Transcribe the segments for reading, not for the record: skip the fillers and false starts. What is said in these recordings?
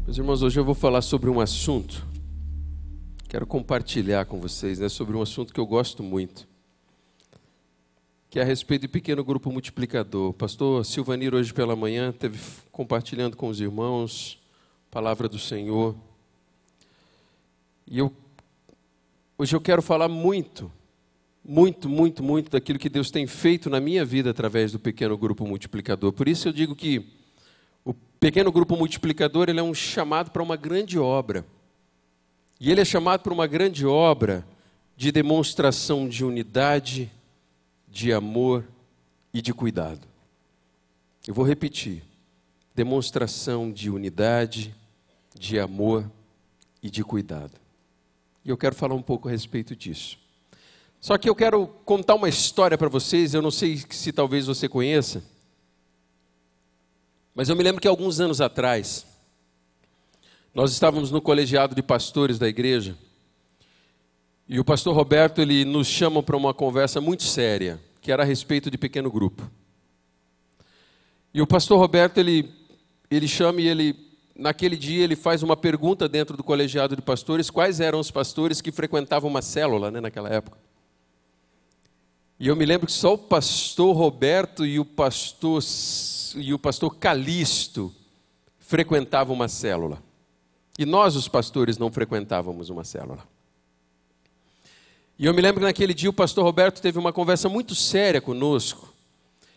Meus irmãos, hoje eu vou falar sobre um assunto, quero compartilhar com vocês, sobre um assunto que eu gosto muito, que é a respeito de pequeno grupo multiplicador. O pastor Silvanir, hoje pela manhã, esteve compartilhando com os irmãos a palavra do Senhor. E hoje eu quero falar muito daquilo que Deus tem feito na minha vida através do pequeno grupo multiplicador. Por isso eu digo que o pequeno grupo multiplicador, ele é um chamado para uma grande obra. E ele é chamado para uma grande obra de demonstração de unidade, de amor e de cuidado. Eu vou repetir. Demonstração de unidade, de amor e de cuidado. E eu quero falar um pouco a respeito disso. Só que eu quero contar uma história para vocês, eu não sei se talvez você conheça, mas eu me lembro que alguns anos atrás, nós estávamos no colegiado de pastores da igreja, e o pastor Roberto, ele nos chama para uma conversa muito séria, que era a respeito de pequeno grupo. E o pastor Roberto, ele chama e naquele dia ele faz uma pergunta dentro do colegiado de pastores, quais eram os pastores que frequentavam uma célula, naquela época. E eu me lembro que só o pastor Roberto e o pastor Calixto frequentavam uma célula. E nós, os pastores, não frequentávamos uma célula. E eu me lembro que naquele dia o pastor Roberto teve uma conversa muito séria conosco.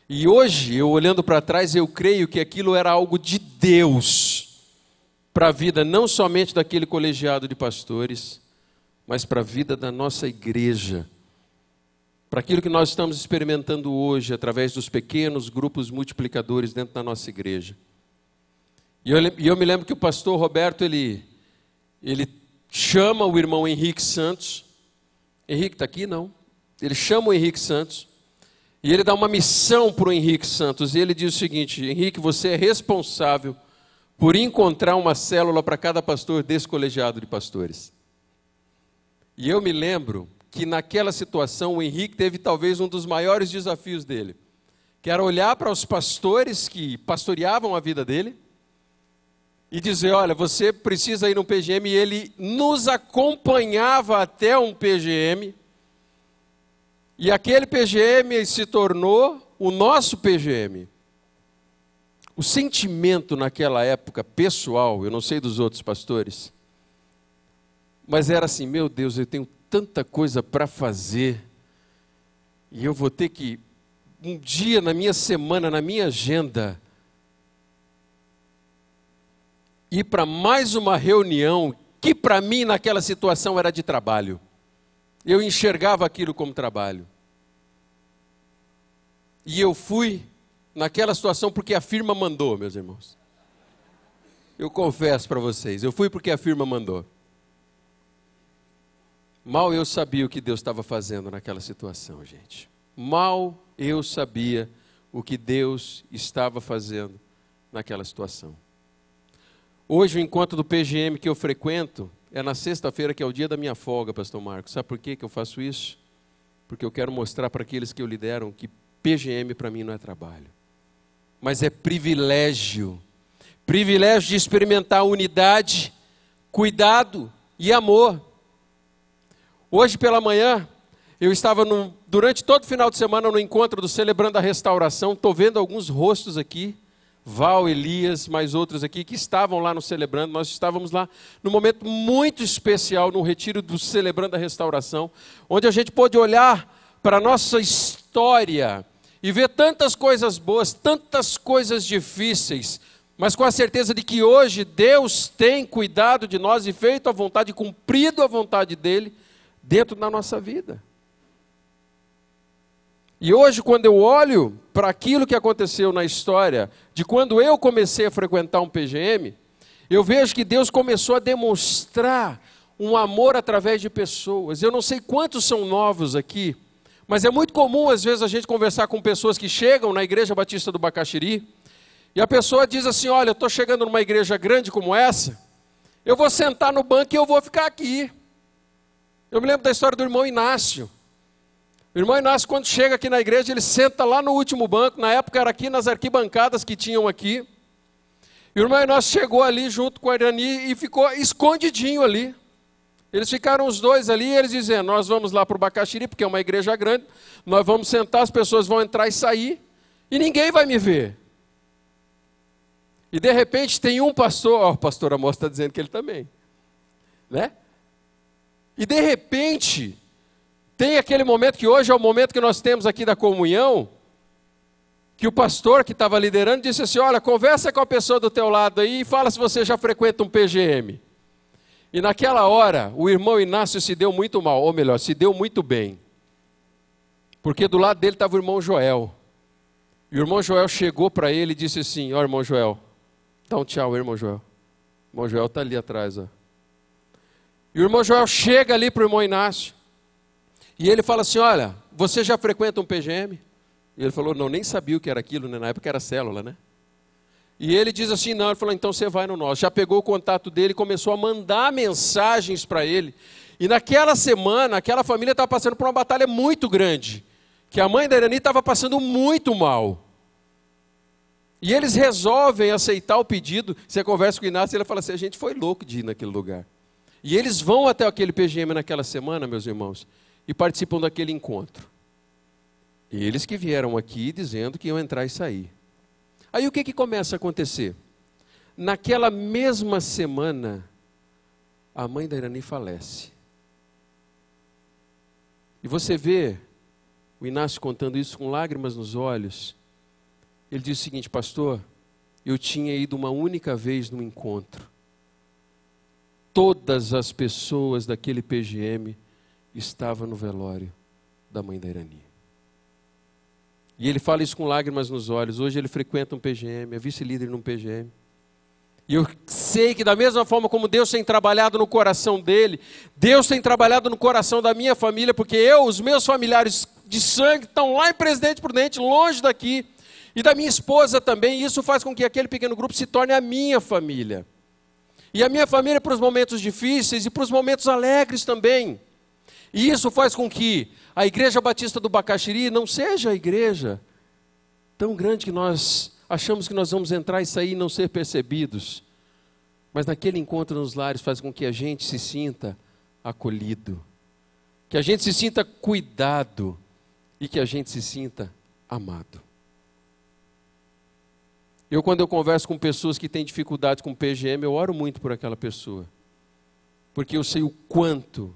E hoje, eu olhando para trás, eu creio que aquilo era algo de Deus para a vida não somente daquele colegiado de pastores, mas para a vida da nossa igreja. Para aquilo que nós estamos experimentando hoje, através dos pequenos grupos multiplicadores dentro da nossa igreja. E eu me lembro que o pastor Roberto, ele chama o irmão Henrique Santos. Henrique está aqui? Não. Ele chama o Henrique Santos. E ele dá uma missão para o Henrique Santos. E ele diz o seguinte: Henrique, você é responsável por encontrar uma célula para cada pastor desse colegiado de pastores. E eu me lembro que naquela situação o Henrique teve talvez um dos maiores desafios dele, que era olhar para os pastores que pastoreavam a vida dele e dizer, olha, você precisa ir no PGM, e ele nos acompanhava até um PGM, e aquele PGM se tornou o nosso PGM. O sentimento naquela época, pessoal, eu não sei dos outros pastores, mas era assim, meu Deus, eu tenho tanta coisa para fazer, e eu vou ter que, um dia na minha semana, na minha agenda, ir para mais uma reunião, que para mim naquela situação era de trabalho. Eu enxergava aquilo como trabalho. E eu fui naquela situação porque a firma mandou, meus irmãos. Eu confesso para vocês, eu fui porque a firma mandou. Mal eu sabia o que Deus estava fazendo naquela situação, gente. Mal eu sabia o que Deus estava fazendo naquela situação. Hoje o encontro do PGM que eu frequento é na sexta-feira, que é o dia da minha folga, pastor Marcos. Sabe por que eu faço isso? Porque eu quero mostrar para aqueles que eu lidero que PGM para mim não é trabalho, mas é privilégio. Privilégio de experimentar unidade, cuidado e amor. Hoje pela manhã, eu estava durante todo o final de semana no encontro do Celebrando a Restauração. Estou vendo alguns rostos aqui, Val, Elias, mais outros aqui, que estavam lá no Celebrando. Nós estávamos lá num momento muito especial, no retiro do Celebrando a Restauração, onde a gente pôde olhar para a nossa história e ver tantas coisas boas, tantas coisas difíceis, mas com a certeza de que hoje Deus tem cuidado de nós e feito a vontade, cumprido a vontade dEle, dentro da nossa vida. E hoje, quando eu olho para aquilo que aconteceu na história, de quando eu comecei a frequentar um PGM, eu vejo que Deus começou a demonstrar um amor através de pessoas. Eu não sei quantos são novos aqui, mas é muito comum às vezes a gente conversar com pessoas que chegam na Igreja Batista do Bacaxiri, e a pessoa diz assim, olha, eu estou chegando numa igreja grande como essa, eu vou sentar no banco e eu vou ficar aqui. Eu me lembro da história do irmão Inácio. O irmão Inácio, quando chega aqui na igreja, ele senta lá no último banco, na época era aqui nas arquibancadas que tinham aqui, E o irmão Inácio chegou ali junto com a Irani e ficou escondidinho ali. Eles ficaram os dois ali, eles dizendo, nós vamos lá para o Bacaxiri, porque é uma igreja grande, nós vamos sentar, as pessoas vão entrar e sair, e ninguém vai me ver. E de repente tem um pastor, ó, o pastor Amós está dizendo que ele também, né? E de repente, tem aquele momento que hoje é o momento que nós temos aqui da comunhão, que o pastor que estava liderando disse assim, olha, conversa com a pessoa do teu lado aí e fala se você já frequenta um PGM. E naquela hora, o irmão Inácio se deu muito mal, ou melhor, se deu muito bem. Porque do lado dele estava o irmão Joel. E o irmão Joel chegou para ele e disse assim, ó irmão Joel, dá um tchau, irmão Joel. O irmão Joel está ali atrás, ó. E o irmão Joel chega ali para o irmão Inácio. E ele fala assim, olha, você já frequenta um PGM? E ele falou, não, nem sabia o que era aquilo, né? Na época era célula, né? E ele diz assim, não, ele falou, então você vai no nosso. Já pegou o contato dele e começou a mandar mensagens para ele. E naquela semana, aquela família estava passando por uma batalha muito grande. Que a mãe da Irani estava passando muito mal. E eles resolvem aceitar o pedido. Você conversa com o Inácio e ele fala assim, a gente foi louco de ir naquele lugar. E eles vão até aquele PGM naquela semana, meus irmãos, e participam daquele encontro. E eles que vieram aqui dizendo que iam entrar e sair. Aí o que começa a acontecer? Naquela mesma semana, a mãe da Irani falece. E você vê o Inácio contando isso com lágrimas nos olhos. Ele diz o seguinte, pastor, eu tinha ido uma única vez num encontro. Todas as pessoas daquele PGM estavam no velório da mãe da Irani. E ele fala isso com lágrimas nos olhos. Hoje ele frequenta um PGM, é vice-líder num PGM. E eu sei que da mesma forma como Deus tem trabalhado no coração dele, Deus tem trabalhado no coração da minha família, porque os meus familiares de sangue estão lá em Presidente Prudente, longe daqui, e da minha esposa também, e isso faz com que aquele pequeno grupo se torne a minha família. E a minha família para os momentos difíceis e para os momentos alegres também. E isso faz com que a Igreja Batista do Bacaxiri não seja a igreja tão grande que nós achamos que nós vamos entrar e sair e não ser percebidos. Mas naquele encontro nos lares faz com que a gente se sinta acolhido, que a gente se sinta cuidado e que a gente se sinta amado. Quando eu converso com pessoas que têm dificuldade com PGM, eu oro muito por aquela pessoa. Porque eu sei o quanto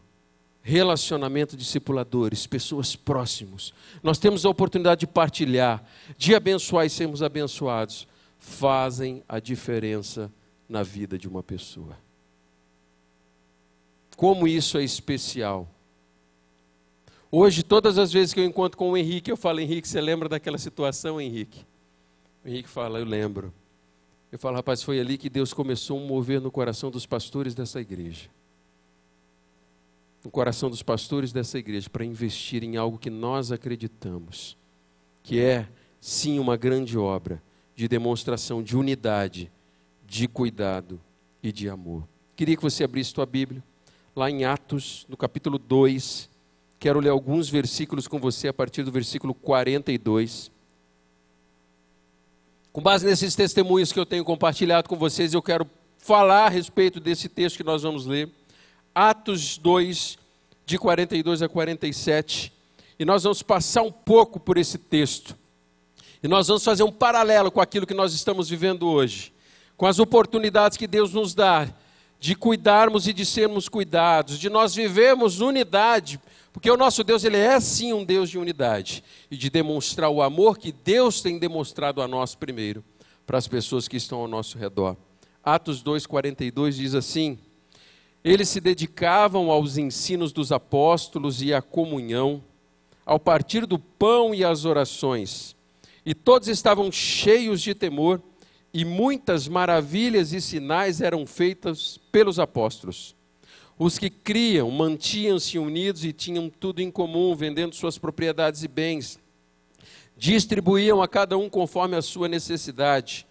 relacionamento discipuladores, pessoas próximos, nós temos a oportunidade de partilhar, de abençoar e sermos abençoados, fazem a diferença na vida de uma pessoa. Como isso é especial. Hoje, todas as vezes que eu encontro com o Henrique, eu falo, Henrique, você lembra daquela situação, Henrique? O Henrique fala, eu lembro. Eu falo, rapaz, foi ali que Deus começou a mover no coração dos pastores dessa igreja. No coração dos pastores dessa igreja, para investir em algo que nós acreditamos, que é, sim, uma grande obra de demonstração de unidade, de cuidado e de amor. Queria que você abrisse tua Bíblia, lá em Atos, no capítulo 2, quero ler alguns versículos com você, a partir do versículo 42. Com base nesses testemunhos que eu tenho compartilhado com vocês, eu quero falar a respeito desse texto que nós vamos ler. Atos 2, de 42 a 47, e nós vamos passar um pouco por esse texto, e nós vamos fazer um paralelo com aquilo que nós estamos vivendo hoje, com as oportunidades que Deus nos dá, de cuidarmos e de sermos cuidados, de nós vivermos unidade, porque o nosso Deus, ele é sim um Deus de unidade, e de demonstrar o amor que Deus tem demonstrado a nós primeiro, para as pessoas que estão ao nosso redor. Atos 2, 42 diz assim, eles se dedicavam aos ensinos dos apóstolos e à comunhão, ao partir do pão e às orações. E todos estavam cheios de temor, e muitas maravilhas e sinais eram feitas pelos apóstolos. Os que criam mantinham-se unidos e tinham tudo em comum, vendendo suas propriedades e bens. Distribuíam a cada um conforme a sua necessidade.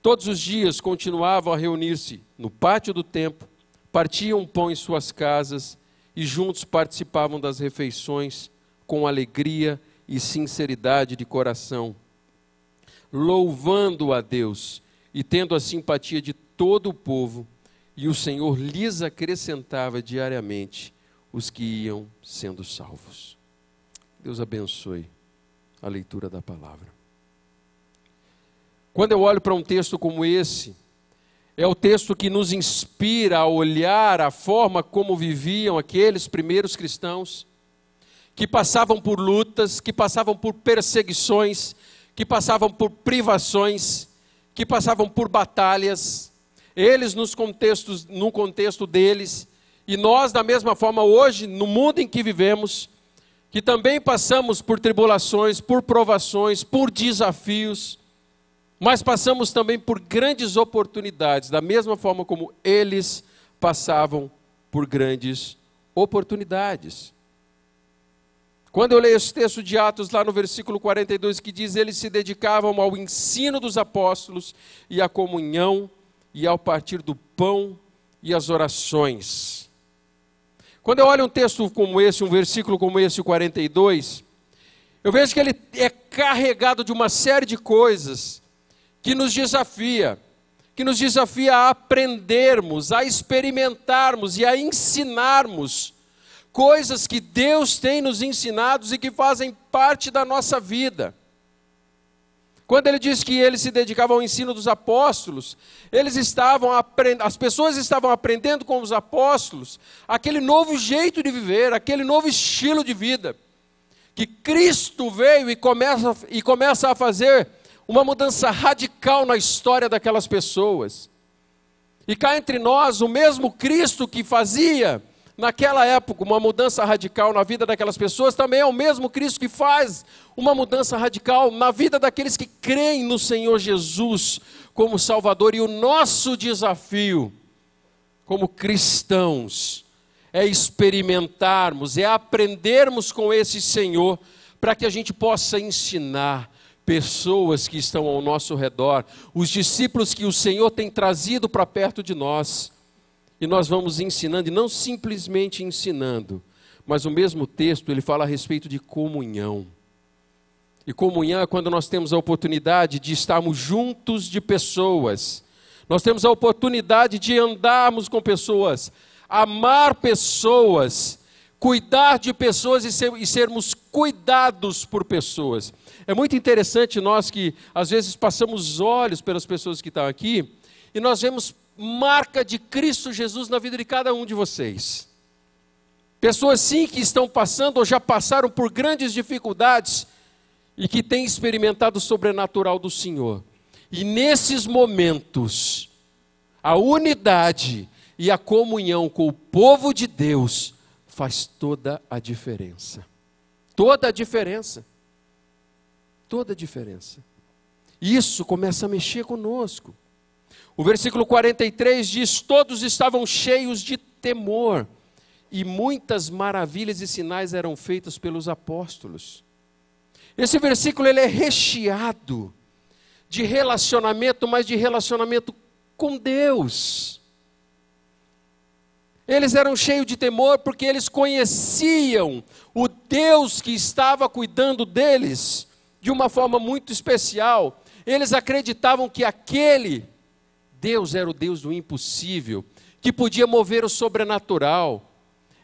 Todos os dias continuavam a reunir-se no pátio do templo, partiam pão em suas casas e juntos participavam das refeições com alegria e sinceridade de coração, louvando a Deus e tendo a simpatia de todo o povo, e o Senhor lhes acrescentava diariamente os que iam sendo salvos. Deus abençoe a leitura da palavra. Quando eu olho para um texto como esse, é o texto que nos inspira a olhar a forma como viviam aqueles primeiros cristãos, que passavam por lutas, que passavam por perseguições, que passavam por privações, que passavam por batalhas, eles no contexto deles, e nós da mesma forma hoje, no mundo em que vivemos, que também passamos por tribulações, por provações, por desafios, mas passamos também por grandes oportunidades, da mesma forma como eles passavam por grandes oportunidades. Quando eu leio esse texto de Atos, lá no versículo 42, que diz: eles se dedicavam ao ensino dos apóstolos e à comunhão e ao partir do pão e às orações. Quando eu olho um texto como esse, um versículo como esse, o 42, eu vejo que ele é carregado de uma série de coisas que nos desafia a aprendermos, a experimentarmos e a ensinarmos coisas que Deus tem nos ensinado e que fazem parte da nossa vida. Quando ele diz que eles se dedicavam ao ensino dos apóstolos, as pessoas estavam aprendendo com os apóstolos aquele novo jeito de viver, aquele novo estilo de vida, que Cristo veio e começa a fazer uma mudança radical na história daquelas pessoas. E cá entre nós, o mesmo Cristo que fazia naquela época uma mudança radical na vida daquelas pessoas, também é o mesmo Cristo que faz uma mudança radical na vida daqueles que creem no Senhor Jesus como Salvador. E o nosso desafio como cristãos é experimentarmos, é aprendermos com esse Senhor, para que a gente possa ensinar pessoas que estão ao nosso redor, os discípulos que o Senhor tem trazido para perto de nós. E nós vamos ensinando, e não simplesmente ensinando, mas o mesmo texto, ele fala a respeito de comunhão. E comunhão é quando nós temos a oportunidade de estarmos juntos de pessoas. Nós temos a oportunidade de andarmos com pessoas, amar pessoas, cuidar de pessoas e sermos cuidados por pessoas. É muito interessante nós que às vezes passamos olhos pelas pessoas que estão aqui, e nós vemos marca de Cristo Jesus na vida de cada um de vocês. Pessoas sim que estão passando ou já passaram por grandes dificuldades e que têm experimentado o sobrenatural do Senhor. E nesses momentos, a unidade e a comunhão com o povo de Deus faz toda a diferença. Toda a diferença. Toda a diferença. Isso começa a mexer conosco. O versículo 43 diz: todos estavam cheios de temor, e muitas maravilhas e sinais eram feitos pelos apóstolos. Esse versículo ele é recheado de relacionamento, mas de relacionamento com Deus. Eles eram cheios de temor porque eles conheciam o Deus que estava cuidando deles de uma forma muito especial. Eles acreditavam que aquele Deus era o Deus do impossível, que podia mover o sobrenatural.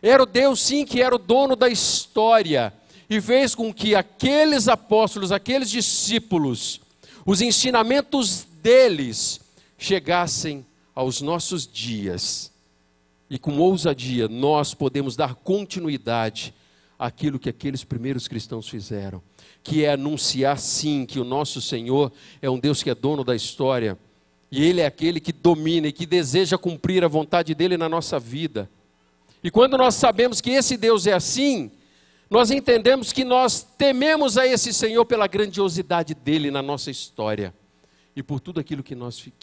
Era o Deus, sim, que era o dono da história, e fez com que aqueles apóstolos, aqueles discípulos, os ensinamentos deles chegassem aos nossos dias. E com ousadia nós podemos dar continuidade àquilo que aqueles primeiros cristãos fizeram, que é anunciar, sim, que o nosso Senhor é um Deus que é dono da história, e Ele é aquele que domina e que deseja cumprir a vontade dEle na nossa vida. E quando nós sabemos que esse Deus é assim, nós entendemos que nós tememos a esse Senhor pela grandiosidade dEle na nossa história. E por tudo aquilo que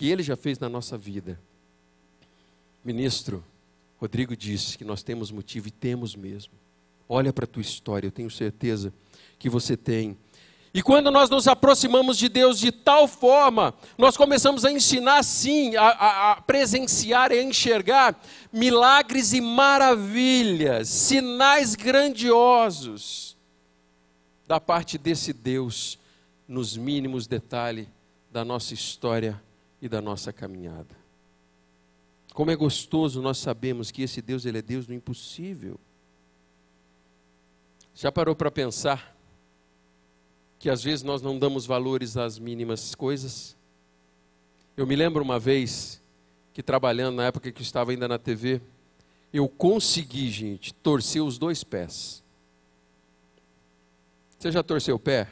Ele já fez na nossa vida. Ministro Rodrigo disse que nós temos motivo, e temos mesmo. Olha para a tua história, eu tenho certeza que você tem. E quando nós nos aproximamos de Deus de tal forma, nós começamos a ensinar sim, a presenciar e a enxergar milagres e maravilhas, sinais grandiosos da parte desse Deus, nos mínimos detalhes da nossa história e da nossa caminhada. Como é gostoso nós sabemos que esse Deus, Ele é Deus do impossível. Já parou para pensar que às vezes nós não damos valores às mínimas coisas? Eu me lembro uma vez que trabalhando na época que eu estava ainda na TV, eu consegui, gente, torcer os 2 pés. Você já torceu o pé?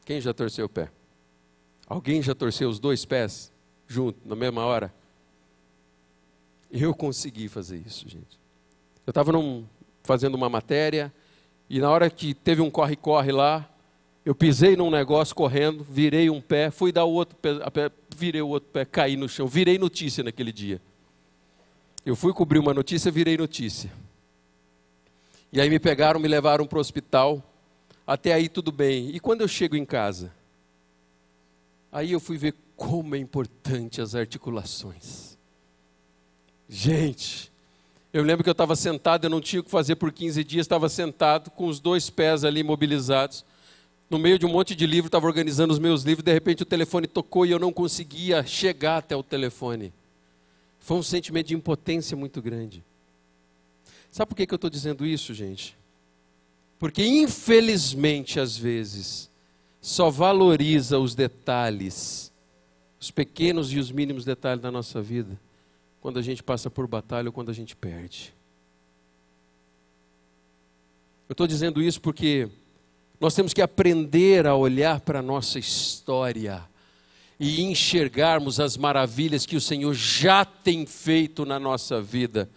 Quem já torceu o pé? Alguém já torceu os 2 pés junto, na mesma hora? Eu consegui fazer isso, gente. Eu estava fazendo uma matéria, e na hora que teve um corre-corre lá, eu pisei num negócio correndo, virei um pé, fui dar o outro pé, virei o outro pé, caí no chão, virei notícia naquele dia. Eu fui cobrir uma notícia, virei notícia. E aí me pegaram, me levaram para o hospital, até aí tudo bem. E quando eu chego em casa, aí eu fui ver como é importante as articulações. Gente, eu lembro que eu estava sentado, eu não tinha o que fazer por 15 dias, estava sentado com os 2 pés ali imobilizados, no meio de um monte de livro, estava organizando os meus livros, de repente o telefone tocou e eu não conseguia chegar até o telefone. Foi um sentimento de impotência muito grande. Sabe por que eu estou dizendo isso, gente? Porque infelizmente, às vezes, só valoriza os detalhes, os pequenos e os mínimos detalhes da nossa vida, quando a gente passa por batalha ou quando a gente perde. Eu estou dizendo isso porque nós temos que aprender a olhar para a nossa história e enxergarmos as maravilhas que o Senhor já tem feito na nossa vida.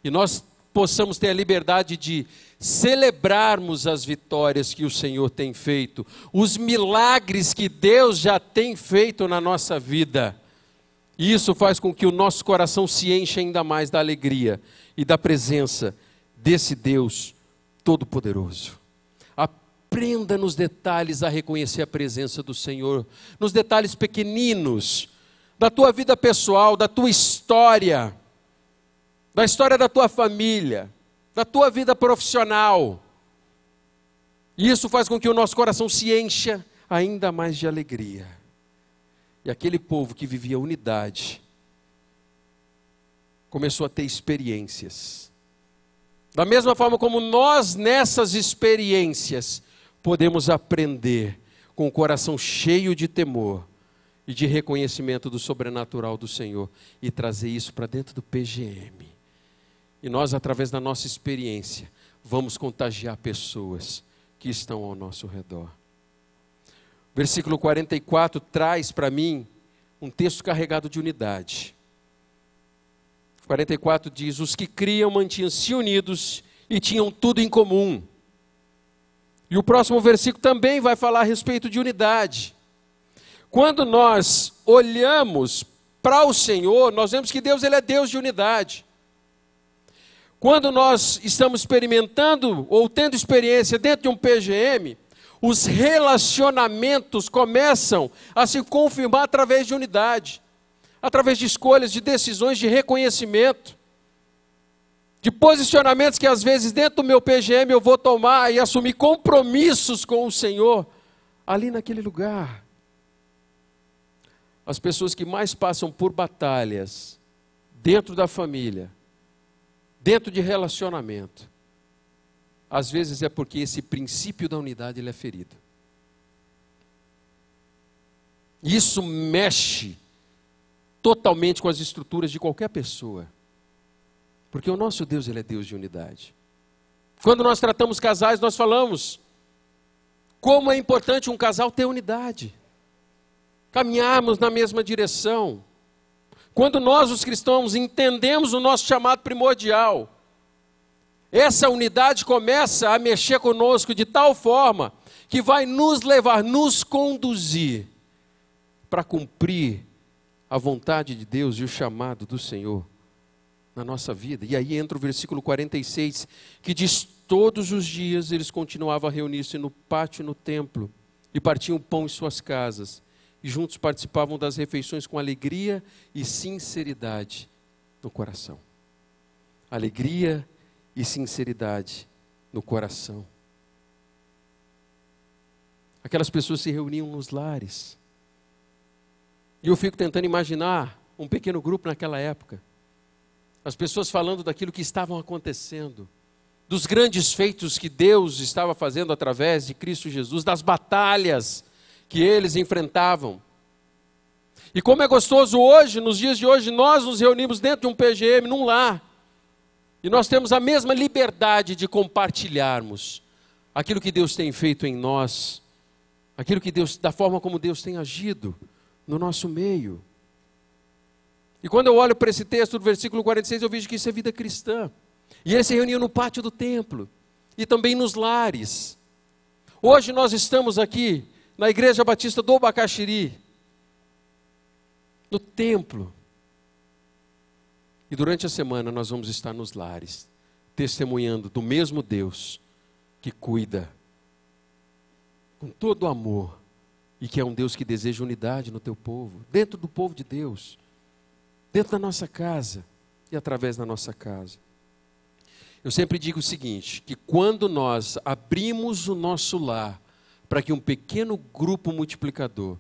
E nós possamos ter a liberdade de celebrarmos as vitórias que o Senhor tem feito, os milagres que Deus já tem feito na nossa vida. E isso faz com que o nosso coração se encha ainda mais da alegria e da presença desse Deus Todo-Poderoso. Aprenda nos detalhes a reconhecer a presença do Senhor, nos detalhes pequeninos da tua vida pessoal, da tua história, da história da tua família, da tua vida profissional. E isso faz com que o nosso coração se encha ainda mais de alegria. E aquele povo que vivia unidade começou a ter experiências. Da mesma forma como nós nessas experiências podemos aprender com o coração cheio de temor e de reconhecimento do sobrenatural do Senhor e trazer isso para dentro do PGM. E nós, através da nossa experiência, vamos contagiar pessoas que estão ao nosso redor. Versículo 44 traz para mim um texto carregado de unidade. 44 diz: os que criam mantinham-se unidos e tinham tudo em comum. E o próximo versículo também vai falar a respeito de unidade. Quando nós olhamos para o Senhor, nós vemos que Deus, Ele é Deus de unidade. Quando nós estamos experimentando ou tendo experiência dentro de um PGM, os relacionamentos começam a se confirmar através de unidade, através de escolhas, de decisões, de reconhecimento, de posicionamentos que às vezes dentro do meu PGM eu vou tomar e assumir compromissos com o Senhor, ali naquele lugar. As pessoas que mais passam por batalhas, dentro da família, dentro de relacionamento, às vezes é porque esse princípio da unidade ele é ferido. Isso mexe totalmente com as estruturas de qualquer pessoa. Porque o nosso Deus, Ele é Deus de unidade. Quando nós tratamos casais, nós falamos como é importante um casal ter unidade. Caminharmos na mesma direção. Quando nós, os cristãos, entendemos o nosso chamado primordial, essa unidade começa a mexer conosco de tal forma que vai nos levar, nos conduzir para cumprir a vontade de Deus e o chamado do Senhor na nossa vida. E aí entra o versículo 46, que diz: todos os dias eles continuavam a reunir-se no pátio, no templo, e partiam pão em suas casas, e juntos participavam das refeições com alegria e sinceridade no coração. Alegria e sinceridade no coração. Aquelas pessoas se reuniam nos lares. E eu fico tentando imaginar um pequeno grupo naquela época. As pessoas falando daquilo que estavam acontecendo, dos grandes feitos que Deus estava fazendo através de Cristo Jesus, das batalhas que eles enfrentavam. E como é gostoso hoje, nos dias de hoje, nós nos reunimos dentro de um PGM, num lar, e nós temos a mesma liberdade de compartilharmos aquilo que Deus tem feito em nós, aquilo que Deus, da forma como Deus tem agido no nosso meio. E quando eu olho para esse texto do versículo 46, eu vejo que isso é vida cristã. E eles se reuniam no pátio do templo e também nos lares. Hoje nós estamos aqui na Igreja Batista do Bacaxiri, no templo. E durante a semana nós vamos estar nos lares, testemunhando do mesmo Deus que cuida com todo o amor e que é um Deus que deseja unidade no teu povo, dentro do povo de Deus, dentro da nossa casa e através da nossa casa. Eu sempre digo o seguinte, que quando nós abrimos o nosso lar para que um pequeno grupo multiplicador,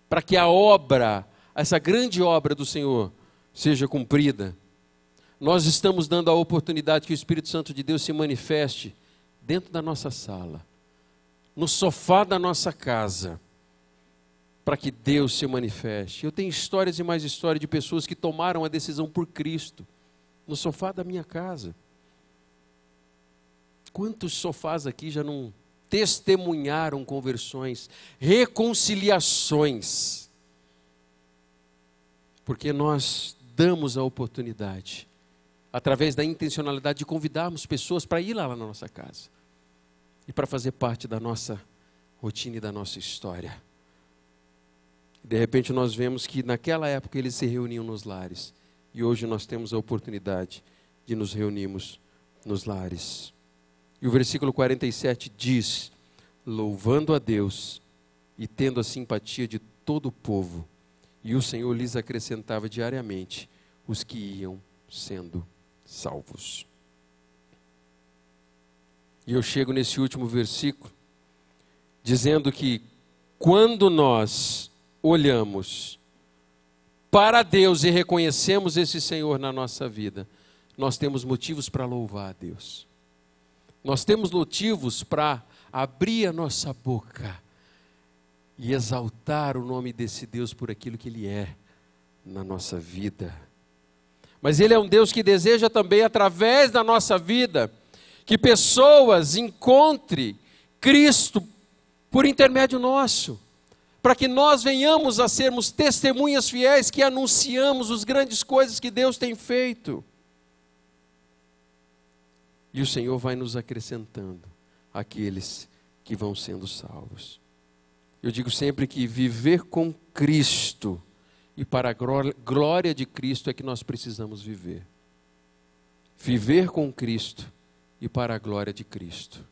para que a obra, essa grande obra do Senhor seja cumprida, nós estamos dando a oportunidade que o Espírito Santo de Deus se manifeste dentro da nossa sala, no sofá da nossa casa, para que Deus se manifeste. Eu tenho histórias e mais histórias de pessoas que tomaram a decisão por Cristo, no sofá da minha casa. Quantos sofás aqui já não testemunharam conversões, reconciliações? Porque nós damos a oportunidade, através da intencionalidade de convidarmos pessoas para ir lá na nossa casa e para fazer parte da nossa rotina e da nossa história. De repente nós vemos que naquela época eles se reuniam nos lares e hoje nós temos a oportunidade de nos reunirmos nos lares. E o versículo 47 diz: louvando a Deus e tendo a simpatia de todo o povo, e o Senhor lhes acrescentava diariamente os que iam sendo salvos. E eu chego nesse último versículo, dizendo que quando nós olhamos para Deus e reconhecemos esse Senhor na nossa vida, nós temos motivos para louvar a Deus. Nós temos motivos para abrir a nossa boca e exaltar o nome desse Deus por aquilo que Ele é na nossa vida. Mas Ele é um Deus que deseja também, através da nossa vida, que pessoas encontrem Cristo por intermédio nosso, para que nós venhamos a sermos testemunhas fiéis que anunciamos as grandes coisas que Deus tem feito. E o Senhor vai nos acrescentando aqueles que vão sendo salvos. Eu digo sempre que viver com Cristo e para a glória de Cristo é que nós precisamos viver. Viver com Cristo e para a glória de Cristo.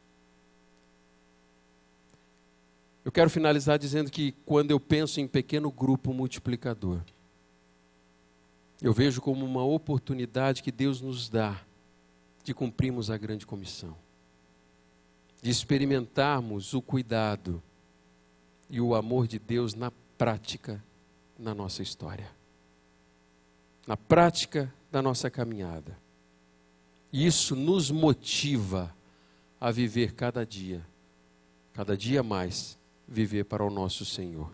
Eu quero finalizar dizendo que quando eu penso em pequeno grupo multiplicador, eu vejo como uma oportunidade que Deus nos dá de cumprirmos a grande comissão, de experimentarmos o cuidado e o amor de Deus na prática na nossa história, na prática da nossa caminhada. E isso nos motiva a viver cada dia mais, viver para o nosso Senhor,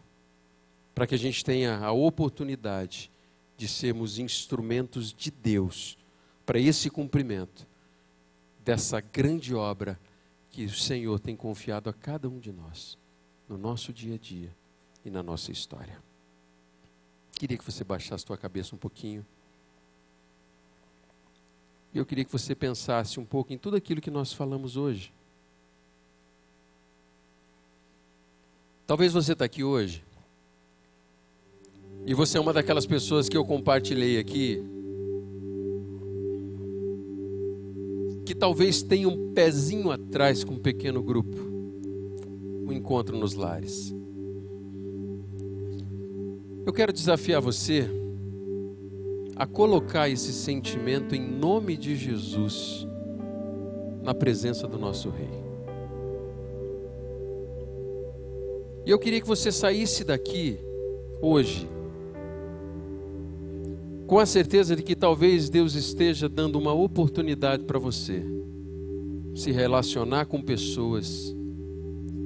para que a gente tenha a oportunidade de sermos instrumentos de Deus para esse cumprimento dessa grande obra que o Senhor tem confiado a cada um de nós, no nosso dia a dia e na nossa história. Queria que você baixasse a tua cabeça um pouquinho. E eu queria que você pensasse um pouco em tudo aquilo que nós falamos hoje. Talvez você está aqui hoje e você é uma daquelas pessoas que eu compartilhei aqui, que talvez tenha um pezinho atrás com um pequeno grupo, um encontro nos lares. Eu quero desafiar você a colocar esse sentimento em nome de Jesus na presença do nosso Rei. E eu queria que você saísse daqui hoje com a certeza de que talvez Deus esteja dando uma oportunidade para você se relacionar com pessoas,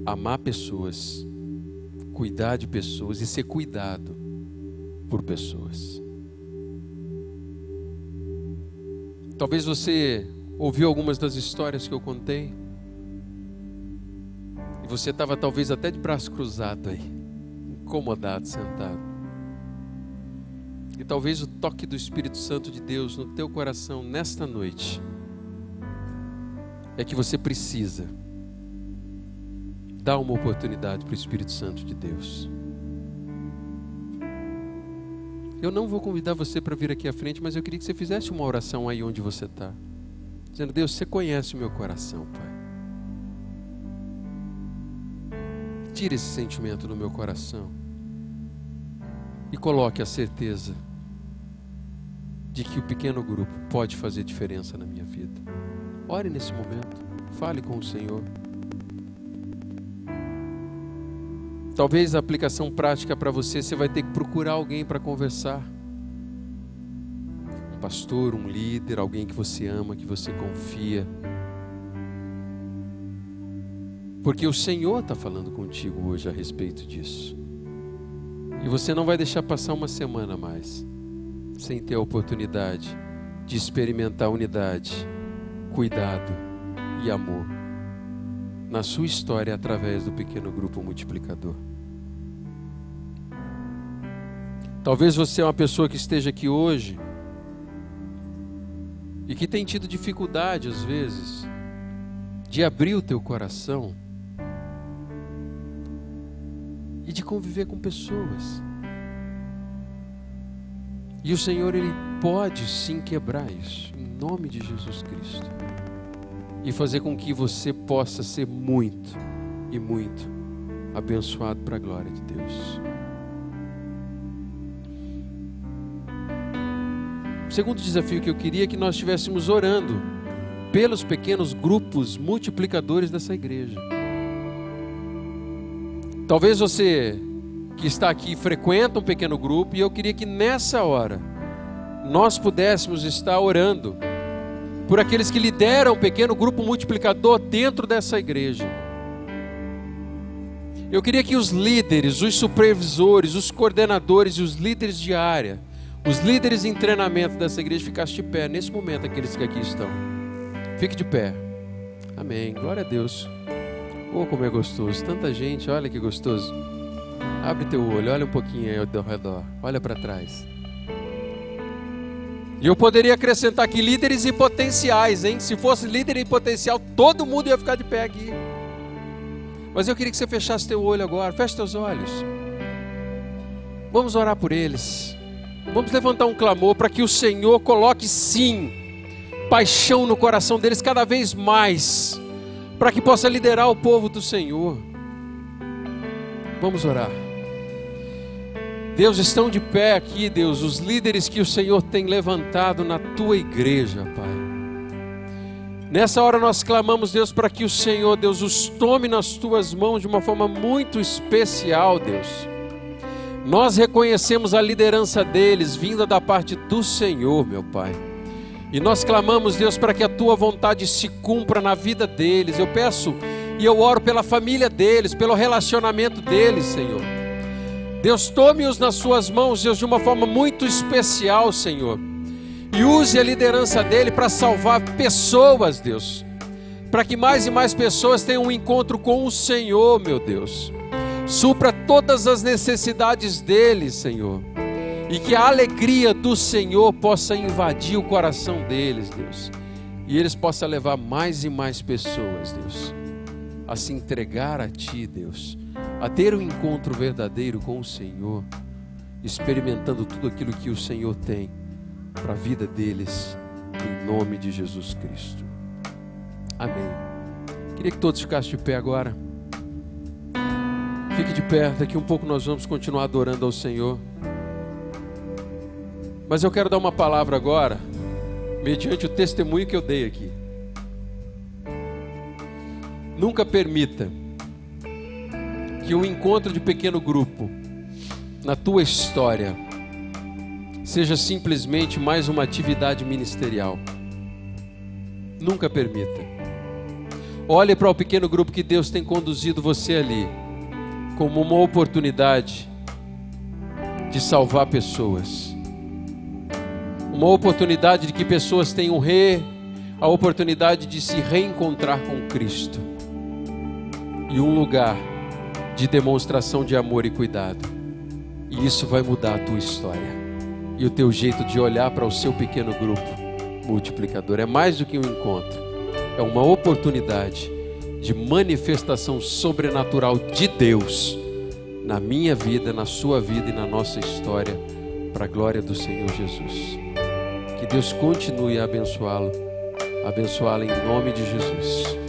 amar pessoas, cuidar de pessoas e ser cuidado por pessoas. Talvez você ouviu algumas das histórias que eu contei e você estava talvez até de braço cruzado aí, incomodado, sentado. E talvez o toque do Espírito Santo de Deus no teu coração nesta noite é que você precisa dar uma oportunidade para o Espírito Santo de Deus. Eu não vou convidar você para vir aqui à frente, mas eu queria que você fizesse uma oração aí onde você está, dizendo: Deus, você conhece o meu coração, Pai. Tira esse sentimento do meu coração e coloque a certeza de que o pequeno grupo pode fazer diferença na minha vida. Ore nesse momento, fale com o Senhor. Talvez a aplicação prática para você vai ter que procurar alguém para conversar. Um pastor, um líder, alguém que você ama, que você confia. Porque o Senhor está falando contigo hoje a respeito disso. E você não vai deixar passar uma semana mais sem ter a oportunidade de experimentar unidade, cuidado e amor na sua história através do pequeno grupo multiplicador. Talvez você é uma pessoa que esteja aqui hoje e que tem tido dificuldade às vezes de abrir o teu coração e de conviver com pessoas. E o Senhor, Ele pode sim quebrar isso, em nome de Jesus Cristo, e fazer com que você possa ser muito e muito abençoado para a glória de Deus. O segundo desafio que eu queria é que nós estivéssemos orando pelos pequenos grupos multiplicadores dessa igreja. Talvez você que está aqui frequenta um pequeno grupo, e eu queria que nessa hora nós pudéssemos estar orando por aqueles que lideram um pequeno grupo multiplicador dentro dessa igreja. Eu queria que os líderes, os supervisores, os coordenadores e os líderes de área, os líderes em treinamento dessa igreja ficassem de pé nesse momento, aqueles que aqui estão. Fique de pé. Amém. Glória a Deus. Oh, como é gostoso. Tanta gente, olha que gostoso. Abre teu olho, olha um pouquinho aí ao redor. Olha para trás. E eu poderia acrescentar aqui líderes e potenciais, hein? Se fosse líder e potencial, todo mundo ia ficar de pé aqui. Mas eu queria que você fechasse teu olho agora. Feche teus olhos. Vamos orar por eles. Vamos levantar um clamor para que o Senhor coloque sim paixão no coração deles cada vez mais, para que possa liderar o povo do Senhor. Vamos orar. Deus, estão de pé aqui, Deus, os líderes que o Senhor tem levantado na tua igreja, Pai. Nessa hora nós clamamos, Deus, para que o Senhor, Deus, os tome nas tuas mãos de uma forma muito especial, Deus. Nós reconhecemos a liderança deles, vinda da parte do Senhor, meu Pai. E nós clamamos, Deus, para que a tua vontade se cumpra na vida deles. Eu peço e eu oro pela família deles, pelo relacionamento deles, Senhor. Deus, tome-os nas suas mãos, Deus, de uma forma muito especial, Senhor. E use a liderança dele para salvar pessoas, Deus. Para que mais e mais pessoas tenham um encontro com o Senhor, meu Deus. Supra todas as necessidades deles, Senhor. E que a alegria do Senhor possa invadir o coração deles, Deus. E eles possam levar mais e mais pessoas, Deus, a se entregar a Ti, Deus. A ter um encontro verdadeiro com o Senhor, experimentando tudo aquilo que o Senhor tem para a vida deles, em nome de Jesus Cristo. Amém. Queria que todos ficassem de pé agora. Fique de pé, daqui um pouco nós vamos continuar adorando ao Senhor. Mas eu quero dar uma palavra agora, mediante o testemunho que eu dei aqui. Nunca permita que um encontro de pequeno grupo na tua história seja simplesmente mais uma atividade ministerial. Nunca permita. Olhe para o pequeno grupo que Deus tem conduzido você ali, como uma oportunidade de salvar pessoas. Uma oportunidade de que pessoas tenham a oportunidade de se reencontrar com Cristo. E um lugar de demonstração de amor e cuidado. E isso vai mudar a tua história. E o teu jeito de olhar para o seu pequeno grupo multiplicador. É mais do que um encontro. É uma oportunidade de manifestação sobrenatural de Deus na minha vida, na sua vida e na nossa história, para a glória do Senhor Jesus. Que Deus continue a abençoá-lo, abençoá-la em nome de Jesus.